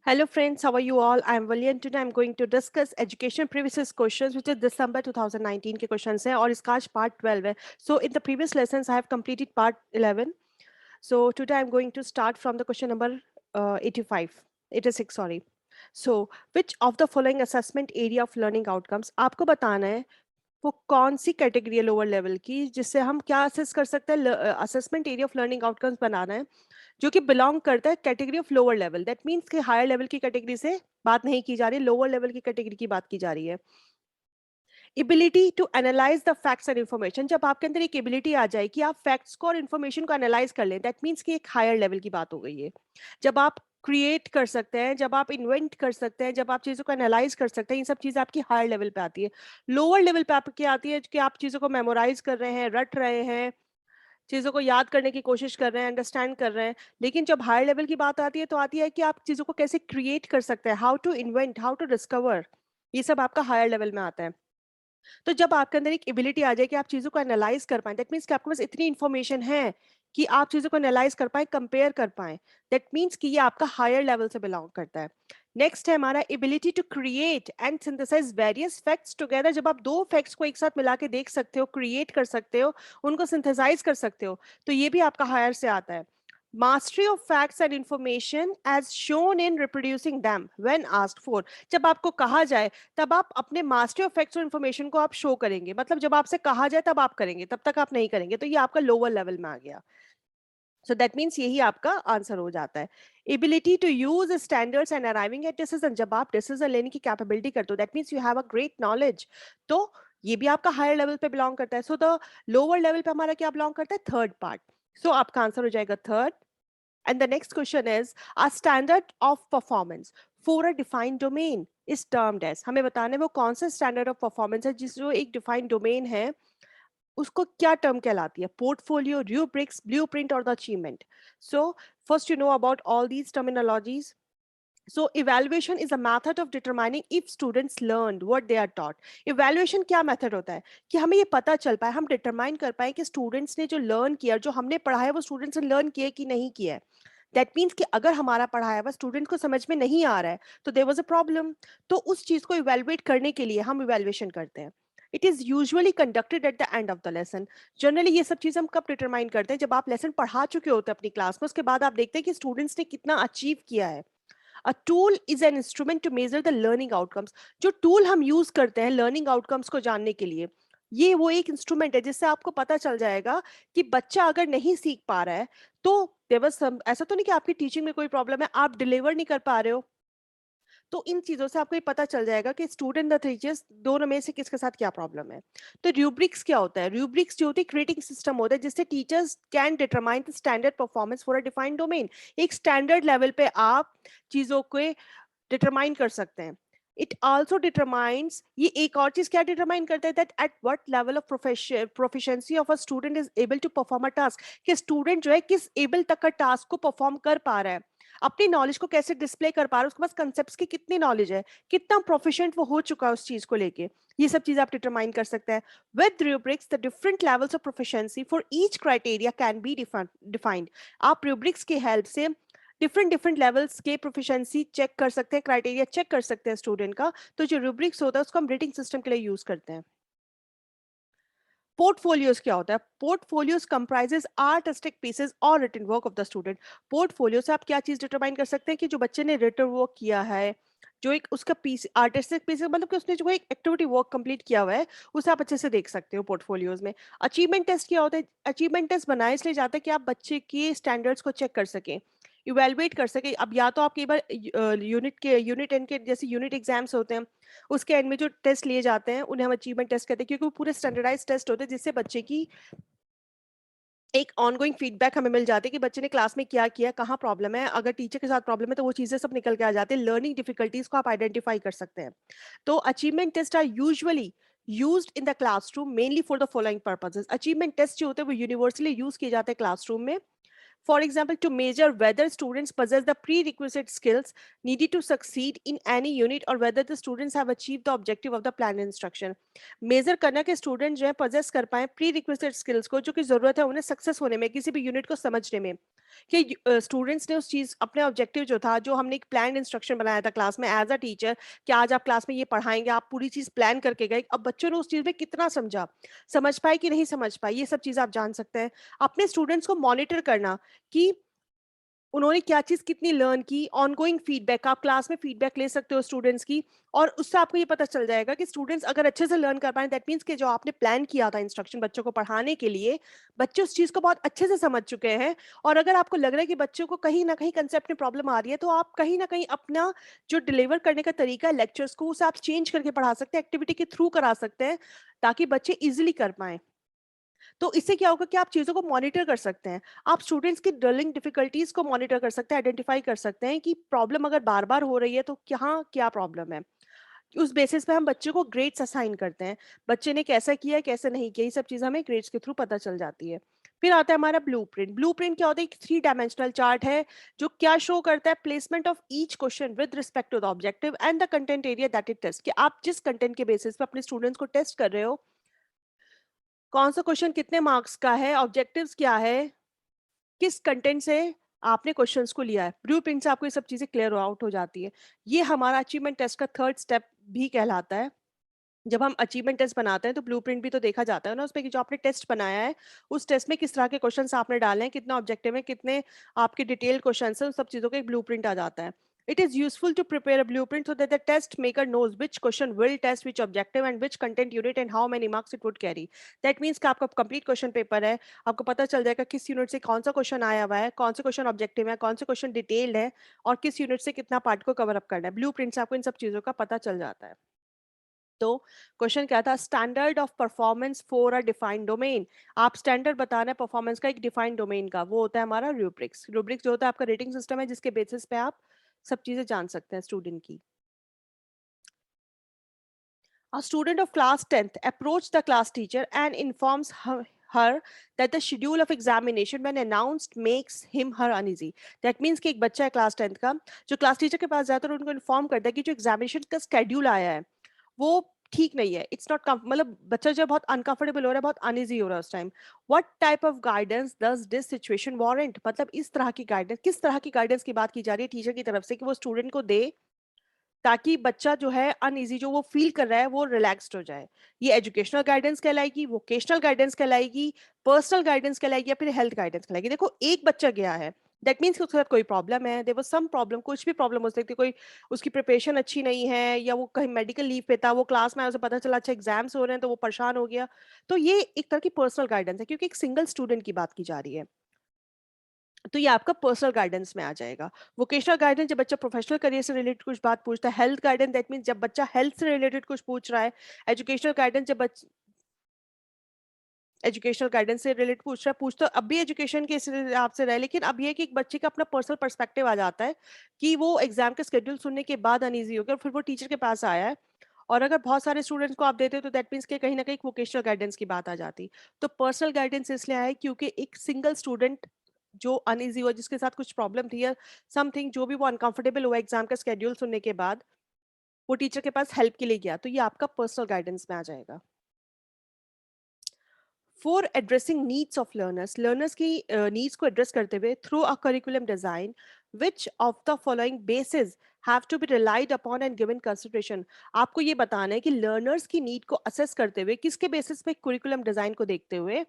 Hello friends, how are you all? I'm Valiant. Today I'm going to discuss education previous questions which is December 2019 के questions हैं और इसका आज part 12 है. So in the previous lessons I have completed part 11. So today I'm going to start from the question number 85. 86 sorry. So which of the following assessment area of learning outcomes आपको बताना है वो कौन सी category है lower level की जिससे हम क्या असेस कर सकते हैं assessment area of learning outcomes बनाना है जो कि बिलोंग करता है category of lower level that means कि हायर लेवल की कैटेगरी से बात नहीं की जा रही लोअर लेवल की कैटेगरी की बात की जा रही है ability to analyse the facts and information जब आपके अंदर एक एबिलिटी आ जाए कि आप फैक्ट्स को और इन्फॉर्मेशन को एनालाइज कर लें दैट मीन्स कि एक हायर लेवल की बात हो गई है जब आप क्रिएट कर सकते हैं जब आप इन्वेंट कर सकते हैं जब आप चीज़ों को एनालाइज कर सकते हैं ये सब चीज़ें आपकी हायर लेवल पे आती है लोअर लेवल पे आपकी आती है कि आप चीज़ों को मेमोराइज कर रहे हैं रट रहे हैं चीज़ों को याद करने की कोशिश कर रहे हैं अंडरस्टैंड कर रहे हैं लेकिन जब हायर लेवल की बात आती है तो आती है कि आप चीज़ों को कैसे क्रिएट कर सकते हैं how to invent how to discover ये सब आपका हायर लेवल में आता है तो जब आपके अंदर एक एबिलिटी आ जाए कि आप चीज़ों को एनालाइज कर पाए दैट मीन्स कि आपके पास इतनी इन्फॉर्मेशन है कि आप चीज़ों को एनालाइज कर पाए कंपेयर कर पाए दैट मीन्स कि ये आपका हायर लेवल से बिलोंग करता है नेक्स्ट है हमारा ability to create and synthesise various facts together जब आप दो फैक्ट्स को एक साथ मिला के देख सकते हो क्रिएट कर सकते हो उनको सिंथेसाइज कर सकते हो तो ये भी आपका हायर से आता है mastery of facts and information as shown in reproducing them when asked for जब आपको कहा जाए तब आप अपने mastery of facts और information को आप शो करेंगे मतलब जब आपसे कहा जाए तब आप करेंगे तब तक आप नहीं करेंगे तो ये आपका लोअर लेवल में आ गया सो दैट मीन्स यही आपका आंसर हो जाता है ability to use standards and arriving at decision जब आप डिसीजन लेने की कैपेबिलिटी करते हो that means you have a great knowledge तो ये भी आपका हायर लेवल पे बिलोंग करता है सो द लोअर लेवल पे हमारा क्या बिलोंग करता है थर्ड पार्ट सो आपका आंसर हो जाएगा third. And the next question is a standard of performance for a defined domain is termed as हमें बताना है वो कौन सा standard of performance है जिस जो एक defined domain है उसको क्या term कहलाती है portfolio rubrics blueprint or the achievement so first you know about all these terminologies so evaluation is a method of determining if students learned what they are taught evaluation क्या method होता है कि हमें ये पता चल पाए हम determine कर पाए कि students ने जो learn किया जो हमने पढ़ा है वो students ने learn किया कि नहीं किया है दैट मीन्स कि अगर हमारा पढ़ाया हुआ स्टूडेंट को समझ में नहीं आ रहा है तो देयर वाज अ प्रॉब्लम तो उस चीज को इवेलुएट करने के लिए हम इवेल्युएशन करते हैं it is usually conducted at the end of the lesson generally ये सब चीज़ हम कब डिटरमाइन करते हैं जब आप लेसन पढ़ा चुके होते हैं अपनी क्लास में उसके बाद आप देखते हैं कि स्टूडेंट्स ने कितना अचीव किया है a tool is an instrument to measure the learning outcomes जो टूल हम यूज करते हैं लर्निंग आउटकम्स को जानने के लिए ये वो एक इंस्ट्रूमेंट है जिससे आपको पता चल जाएगा कि बच्चा अगर नहीं सीख पा रहा है तो देयर वाज सम ऐसा तो नहीं कि आपकी टीचिंग में कोई प्रॉब्लम है आप डिलीवर नहीं कर पा रहे हो तो इन चीजों से आपको ये पता चल जाएगा कि स्टूडेंट द टीचर्स दोनों में से किसके साथ क्या प्रॉब्लम है तो रूब्रिक्स क्या होता है रूब्रिक्स जो होती है क्रेडिटिंग सिस्टम होता है जिससे teachers can determine the standard performance for a defined domain एक स्टैंडर्ड लेवल पे आप चीजों को डिटरमाइन कर सकते हैं इट ऑल्सो डिटरमाइंस ये एक और चीज क्या डिटरमाइन करता है that at what level of proficiency of a student is able to perform a task कि स्टूडेंट जो है किस एबल तक का टास्क को परफॉर्म कर पा रहा है अपनी नॉलेज को कैसे डिस्प्ले कर पा रहा है उसके पास कंसेप्ट्स की कितनी नॉलेज है कितना प्रोफिशिएंट वो हो चुका है उस चीज को लेके ये सब चीज आप डिटरमाइन कर सकते हैं with rubrics the different levels of proficiency for each criteria can be defined आप रूब्रिक्स की हेल्प से डिफरेंट डिफरेंट लेवल्स के प्रोफिशिएंसी चेक कर सकते हैं क्राइटेरिया चेक कर सकते हैं स्टूडेंट का तो जो रूब्रिक्स होता है उसको हम रेटिंग सिस्टम के लिए यूज करते हैं पोर्टफोलियोज क्या होता है पोर्टफोलियोज कंप्राइजेस आर्टिस्टिक पीसेस और written work of the student portfolio से आप क्या चीज डिटरमाइन कर सकते हैं कि जो बच्चे ने रिटन वर्क किया है जो एक उसका पीस आर्टिस्टिक पीस मतलब कि उसने जो एक एक्टिविटी वर्क कंप्लीट किया हुआ है उसे आप अच्छे से देख सकते हो पोर्टफोलियोज में अचीवमेंट टेस्ट क्या होता है अचीवमेंट टेस्ट बनाए इसलिए जाता है कि आप बच्चे के स्टैंडर्ड्स को चेक कर सकें इवेलुएट कर सके अब या तो आप कई बार यूनिट एंड के जैसे यूनिट एग्जाम्स होते हैं उसके एंड में जो टेस्ट लिए जाते हैं उन्हें हम अचीवमेंट टेस्ट कहते हैं क्योंकि वो पूरे स्टैंडर्डाइज टेस्ट होते हैं जिससे बच्चे की एक ऑनगोइंग फीडबैक हमें मिल जाती है कि बच्चे ने क्लास में क्या किया कहाँ प्रॉब्लम है अगर टीचर के साथ प्रॉब्लम है तो वो चीज़ें सब निकल के आ जाती है लर्निंग डिफिकल्टीज को आप आइडेंटिफाई कर सकते हैं तो achievement test are usually used in the classroom mainly for the following purposes achievement test जो होते हैं वो यूनिवर्सली यूज किए जाते हैं क्लासरूम में for example, to measure whether students possess the prerequisite skills needed to succeed in any unit or whether the students have achieved the objective of the planned instruction. Measure करना कि student जो है possess कर पाए prerequisite skills को जो कि जरूरत है उन्हें सक्सेस होने में किसी भी यूनिट को समझने में कि स्टूडेंट्स ने उस चीज अपने ऑब्जेक्टिव जो था, जो हमने एक प्लान इंस्ट्रक्शन बनाया था क्लास में एज अ टीचर कि आज आप क्लास में ये पढ़ाएंगे, आप पूरी चीज प्लान करके गए, अब बच्चों ने उस चीज में कितना समझा, समझ पाए कि नहीं समझ पाए, ये सब चीज आप जान सकते हैं। अपने स्टूडेंट्स को मॉनिटर करना कि उन्होंने क्या चीज कितनी लर्न की, ऑनगोइंग फीडबैक, आप क्लास में फीडबैक ले सकते हो स्टूडेंट्स की, और उससे आपको ये पता चल जाएगा कि स्टूडेंट्स अगर अच्छे से लर्न कर पाए, दैट मीन्स कि जो आपने प्लान किया था इंस्ट्रक्शन बच्चों को पढ़ाने के लिए, बच्चे उस चीज को बहुत अच्छे से समझ चुके हैं। और अगर आपको लग रहा है कि बच्चों को कहीं ना कहीं कंसेप्ट में प्रॉब्लम आ रही है, तो आप कहीं ना कहीं अपना जो डिलीवर करने का तरीका है लेक्चर्स को, उसे आप चेंज करके पढ़ा सकते हैं, एक्टिविटी के थ्रू करा सकते हैं, ताकि बच्चे इजिली कर पाए। तो इससे क्या होगा कि आप चीज़ों को मॉनिटर कर सकते हैं। आप स्टूडेंट्स की लर्निंग डिफिकल्टीज को मॉनिटर कर सकते हैं, आइडेंटिफाई कर सकते हैं कि प्रॉब्लम अगर बार-बार हो रही है तो यहाँ क्या प्रॉब्लम है। उस बेसिस पे हम बच्चे को ग्रेड्स असाइन करते हैं। बच्चे ने कैसा किया, कैसे नहीं किया, ये सब चीज़ हमें ग्रेड्स के थ्रू पता चल जाती है। फिर आता है हमारा ब्लूप्रिंट। ब्लूप्रिंट क्या होता है? एक 3 डायमेंशनल चार्ट है, जो क्या शो करता है? Placement of each question with respect to the objective and the content area that it test, कि आप जिस कंटेंट के बेसिस पे अपने स्टूडेंट्स को टेस्ट कर रहे हो, कौन सा क्वेश्चन कितने मार्क्स का है, ऑब्जेक्टिव्स क्या है, किस कंटेंट से आपने क्वेश्चंस को लिया है। ब्लूप्रिंट से आपको ये सब चीजें क्लियर आउट हो जाती है। ये हमारा अचीवमेंट टेस्ट का थर्ड स्टेप भी कहलाता है। जब हम अचीवमेंट टेस्ट बनाते हैं तो ब्लूप्रिंट भी तो देखा जाता है ना उसमें, कि जो आपने टेस्ट बनाया है उस टेस्ट में किस तरह के क्वेश्चंस आपने डाले हैं, कितना ऑब्जेक्टिव है, कितने आपके डिटेल क्वेश्चंस हैं, उन सब चीजों का एक ब्लूप्रिंट आ जाता है। It is useful to prepare a blueprint so that the test maker knows which question will test which objective and which content unit and how many marks it would carry. That means कि आपका complete question paper है, आपको पता चल जाएगा किस unit से कौन सा क्वेश्चन आया हुआ है, कौन से क्वेश्चन ऑब्जेक्टिव है, कौन से क्वेश्चन डिटेल्ड है, और किस यूनिट से कितना पार्ट को कवर अप करना है। ब्लूप्रिंट से आपको इन सब चीजों का पता चल जाता है। तो क्वेश्चन क्या था? Standard of performance for a defined domain. आप स्टैंडर्ड बताना है परफॉर्मेंस का एक डिफाइंड डोमेन का, वो होता है हमारा रूब्रिक्स। रूब्रिक्स जो होता है आपका रेटिंग सिस्टम है, जिसके बेसिस पे आप सब चीजें जान सकते हैं स्टूडेंट की। A student of class 10th approached the class teacher and informs her that the schedule of examination when announced makes him her uneasy. That means कि एक बच्चा है क्लास 10th का, जो क्लास टीचर के पास जाता है और उनको इन्फॉर्म करता है कि जो एग्जामिनेशन का स्केड्यूल आया है वो ठीक नहीं है, इट्स नॉट मतलब बच्चा जो है बहुत अनकंफर्टेबल हो रहा है, बहुत अनइजी हो रहा है उस time. What type of guidance does this situation warrant? मतलब इस तरह की गाइडेंस, किस तरह की गाइडेंस की बात की जा रही है टीचर की तरफ से कि वो स्टूडेंट को दे, ताकि बच्चा जो है अनइजी जो वो फील कर रहा है वो रिलैक्स्ड हो जाए। ये एजुकेशनल गाइडेंस कहलाएगी, वोकेशनल गाइडेंस कहलाएगी, पर्सनल गाइडेंस कहलाएगी, या फिर हेल्थ गाइडेंस कहलाएगी। देखो एक बच्चा गया है, दैट मीन्स कि उसके साथ कोई प्रॉब्लम है, देयर वाज सम प्रॉब्लम, कुछ भी प्रॉब्लम हो सकती है, कोई उसकी प्रिपरेशन अच्छी नहीं है, या वो कहीं मेडिकल लीव पे था, वो क्लास में आया, उसे पता चला अच्छा एग्जाम्स हो रहे हैं तो वो परेशान हो गया। तो ये एक तरह की पर्सनल गाइडेंस है, क्योंकि एक सिंगल स्टूडेंट की बात की जा रही है। तो ये आपका पर्सनल गाइडेंस में आ जाएगा। वोकेशनल गाइडेंस जब बच्चा प्रोफेशनल करियर से रिलेटेड कुछ बात पूछता है। हेल्थ गाइडेंस दैट मींस जब बच्चा हेल्थ से रिलेटेड कुछ पूछ रहा है। एजुकेशनल गाइडेंस जब एजुकेशनल गाइडेंस से रिलेटेड पूछ रहा है, पूछ तो अब भी एजुकेशन के हिसाब से रहा है, लेकिन अब ये है कि एक बच्चे का अपना पर्सनल पर्सपेक्टिव आ जाता है कि वो एग्जाम का शेड्यूल सुनने के बाद अनईजी हो गया और फिर वो टीचर के पास आया है। और अगर बहुत सारे स्टूडेंट्स को आप देते हो तो दैट मीन्स कि कहीं ना कहीं वोकेशनल गाइडेंस की बात आ जाती। तो पर्सनल गाइडेंस इसलिए आया है क्योंकि एक सिंगल स्टूडेंट जो अनईजी हुआ, जिसके साथ कुछ प्रॉब्लम थी या समथिंग, जो भी वो अनकंफर्टेबल हुआ एग्जाम का शेड्यूल सुनने के बाद, वो टीचर के पास हेल्प के लिए गया, तो ये आपका पर्सनल गाइडेंस में आ जाएगा। For addressing needs of learners, learners की नीड्स को एड्रेस करते हुए through a curriculum design, which of the following basis have to be relied upon and given consideration. आपको ये बताना है कि लर्नर्स की नीड को असेस करते हुए, किसके बेसिस पे कुरिकुलम डिजाइन को देखते हुए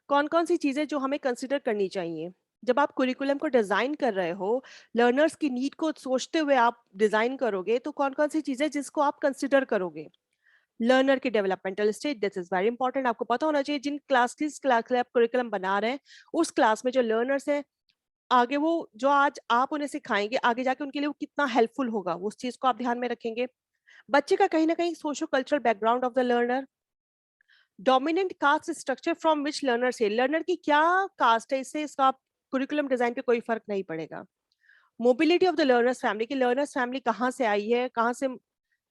कौन कौन सी चीजें जो हमें कंसिडर करनी चाहिए। जब आप कुरिकुलम को डिजाइन कर रहे हो, लर्नर्स की नीड को सोचते हुए आप डिजाइन करोगे, तो कौन कौन सी चीजें जिसको आप कंसिडर करोगे। लर्नर के developmental stage, this is very important. आपको पता होना चाहिए जिन क्लास किस क्लास के लिए आप कुरिकुलम बना रहे हैं, उस क्लास में जो लर्नर्स हैं, आगे वो जो आज आप उन्हें सिखाएंगे, आगे जाके उनके लिए वो कितना हेल्पफुल होगा, उस चीज को आप ध्यान में रखेंगे। बच्चे का कहीं ना कहीं socio cultural background of the learner, dominant caste structure from which learner, से लर्नर की क्या कास्ट है, इससे इसका कुरिकुलम डिजाइन पे कोई फर्क नहीं पड़ेगा। Mobility of the learners family, की लर्नर्स फैमिली कहाँ से आई है, कहाँ से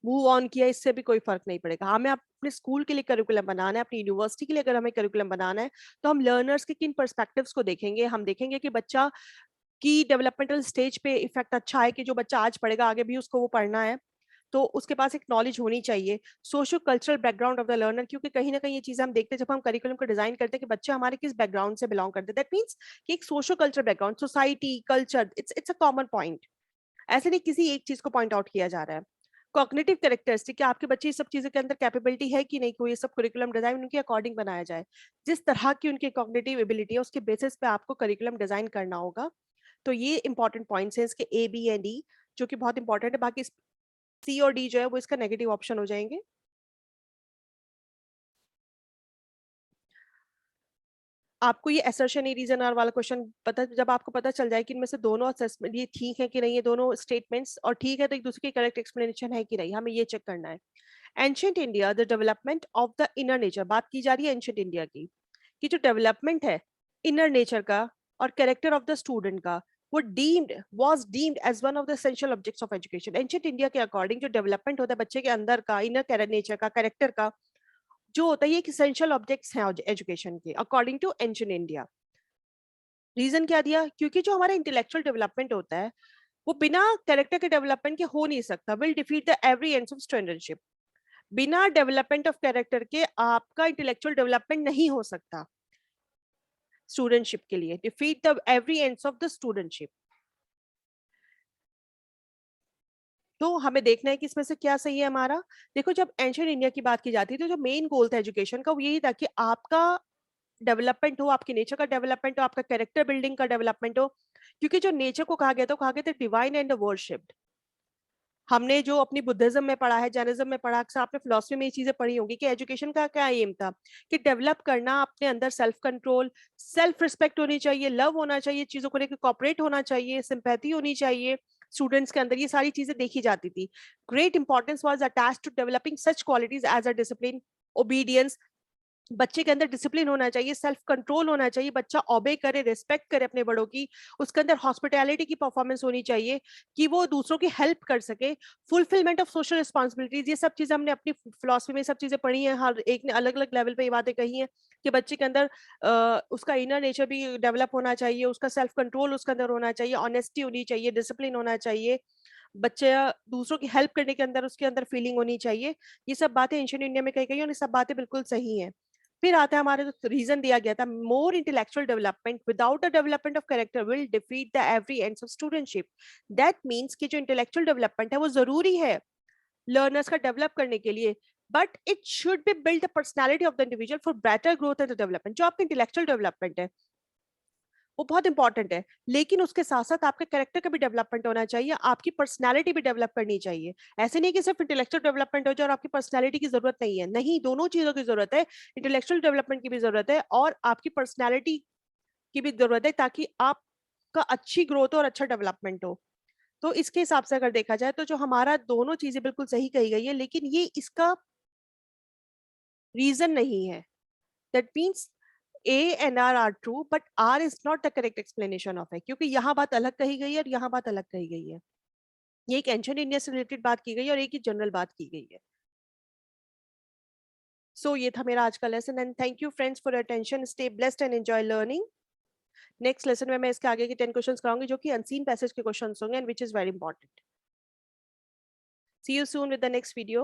मूव ऑन किया, इससे भी कोई फर्क नहीं पड़ेगा। हमें अपने स्कूल के लिए करिकुलम बनाना है, अपनी यूनिवर्सिटी के लिए अगर हमें करिकुलम बनाना है, तो हम लर्नर्स के किन पर्सपेक्टिव्स को देखेंगे। हम देखेंगे कि बच्चा की डेवलपमेंटल स्टेज पे इफेक्ट अच्छा है, कि जो बच्चा आज पढ़ेगा आगे भी उसको वो पढ़ना है। तो उसके पास एक नॉलेज होनी चाहिए। Socio cultural background of the learner, क्योंकि कहीं ना कहीं ये चीजें हम देखते हैं जब हम करिकुलम को डिजाइन करते हैं कि बच्चे हमारे किस बैकग्राउंड से बिलोंग करते हैं। दैट मीन्स कि एक socio cultural background, society, culture, it's a common point. ऐसे नहीं किसी एक चीज को पॉइंट आउट किया जा रहा है। कॉग्निटिव कैरेक्टरिस्टिक, क्या आपके बच्चे इस सब चीजों के अंदर कैपेबिलिटी है कि नहीं, कोई ये सब करिकुलम डिजाइन उनके अकॉर्डिंग बनाया जाए। जिस तरह की उनकी कॉग्निटिव एबिलिटी है उसके बेसिस पे आपको करिकुलम डिजाइन करना होगा। तो ये इंपॉर्टेंट पॉइंट्स हैं इसके ए, बी एंड डी, जो कि बहुत इंपॉर्टेंट है। बाकी सी और डी जो है वो इसका नेगेटिव ऑप्शन हो जाएंगे। आपको ये असर्शन ए रीजन आर वाला क्वेश्चन पता, जब आपको पता चल जाए कि इनमें से दोनों असेसमेंट ये ठीक है कि नहीं, ये दोनों स्टेटमेंट्स और ठीक है तो एक दूसरे की करेक्ट एक्सप्लेनेशन है कि नहीं, हमें ये चेक करना है। Ancient India, the development of the inner nature, बात की जा रही है एंशियंट इंडिया की, कि जो डेवलपमेंट है इनर नेचर का और कैरेक्टर ऑफ द स्टूडेंट का, वो deemed was deemed as one of the essential objects of education. Ancient India के अकॉर्डिंग जो डेवलपमेंट होता है बच्चे के अंदर का, इनर नेचर का, कैरेक्टर का, जो होता है ये एसेंशियल ऑब्जेक्ट्स हैं एजुकेशन के according to ancient India. Reason क्या दिया, क्योंकि जो हमारा इंटेलेक्चुअल डेवलपमेंट होता है वो बिना कैरेक्टर के डेवलपमेंट के हो नहीं सकता, will defeat the every ends of studentship. बिना डेवलपमेंट ऑफ कैरेक्टर के आपका इंटेलेक्चुअल डेवलपमेंट नहीं हो सकता स्टूडेंटशिप के लिए, defeat the every ends of the studentship. तो हमें देखना है कि इसमें से क्या सही है हमारा। देखो जब एंशियंट इंडिया की बात की जाती है तो जो मेन गोल था एजुकेशन का वो यही था कि आपका डेवलपमेंट हो, आपके नेचर का डेवलपमेंट हो, आपका कैरेक्टर बिल्डिंग का डेवलपमेंट हो। क्योंकि जो नेचर को कहा गया था, कहा गया था डिवाइन एंड वर्शिप्ड। हमने जो अपनी बुद्धिज्म में पढ़ा है, जैनिज्म में पढ़ा, अक्सर आपने फिलोसफी में ये चीजें पढ़ी होंगी कि एजुकेशन का क्या एम था, कि डेवलप करना अपने अंदर सेल्फ कंट्रोल, सेल्फ रिस्पेक्ट होनी चाहिए, लव होना चाहिए, चीजों को लेकर कॉपरेट होना चाहिए, सिंपैथी होनी चाहिए स्टूडेंट्स के अंदर, ये सारी चीजें देखी जाती थी। Great importance was attached to developing such qualities as a discipline, obedience, बच्चे के अंदर डिसिप्लिन होना चाहिए, सेल्फ कंट्रोल होना चाहिए, बच्चा ओबे करे, रिस्पेक्ट करे अपने बड़ों की, उसके अंदर हॉस्पिटैलिटी की परफॉर्मेंस होनी चाहिए कि वो दूसरों की हेल्प कर सके, फुलफिलमेंट ऑफ सोशल रिस्पॉन्सिबिलिटीज, ये सब चीजें हमने अपनी फिलोसफी में सब चीजें पढ़ी हैं, हर एक ने अलग अलग लेवल पे ये बातें कही हैं कि बच्चे के अंदर उसका इनर नेचर भी डेवलप होना चाहिए, उसका सेल्फ कंट्रोल उसके अंदर होना चाहिए, ऑनेस्टी होनी चाहिए, डिसिप्लिन होना चाहिए, बच्चे दूसरों की हेल्प करने के अंदर उसके अंदर फीलिंग होनी चाहिए। ये सब बातें एंशिएंट इंडिया में कही गई और ये सब बातें बिल्कुल सही हैं। फिर आता है हमारे जो रीजन दिया गया था, more intellectual development without a development of character will defeat the every ends of studentship. That means कि जो इंटेलेक्चुअल डेवलपमेंट है वो जरूरी है लर्नर्स का डेवलप करने के लिए, but it should be build the personality of the individual for better growth and development. जो आपका इंटेलेक्चुअल डेवलपमेंट है वो बहुत इंपॉर्टेंट है, लेकिन उसके साथ साथ आपके कैरेक्टर का भी डेवलपमेंट होना चाहिए, आपकी पर्सनैलिटी भी डेवलप करनी चाहिए। ऐसे नहीं कि सिर्फ इंटेलेक्चुअल डेवलपमेंट हो जाए और आपकी पर्सनैलिटी की जरूरत नहीं है, नहीं, दोनों चीजों की जरूरत है, इंटेलेक्चुअल डेवलपमेंट की भी जरूरत है और आपकी पर्सनैलिटी की भी जरूरत है, ताकि आपका अच्छी ग्रोथ और अच्छा डेवलपमेंट हो। तो इसके हिसाब से अगर देखा जाए तो जो हमारा दोनों चीजें बिल्कुल सही कही गई है, लेकिन ये इसका रीजन नहीं है। That means A and R are true, but R is not the correct explanation of it, क्योंकि यहाँ बात अलग कही गई है और यहाँ बात अलग कही गई है। ये एक एंशिएंट इंडिया से रिलेटेड बात की गई है और एक ही जनरल बात की गई है। सो ये था मेरा आज का lesson and thank you friends for attention, stay blessed and enjoy learning. Next lesson में मैं इसके आगे के 10 क्वेश्चंस कराऊंगी जो कि अनसीन पैसेज के क्वेश्चंस होंगे and which is very important. See you soon with the next video.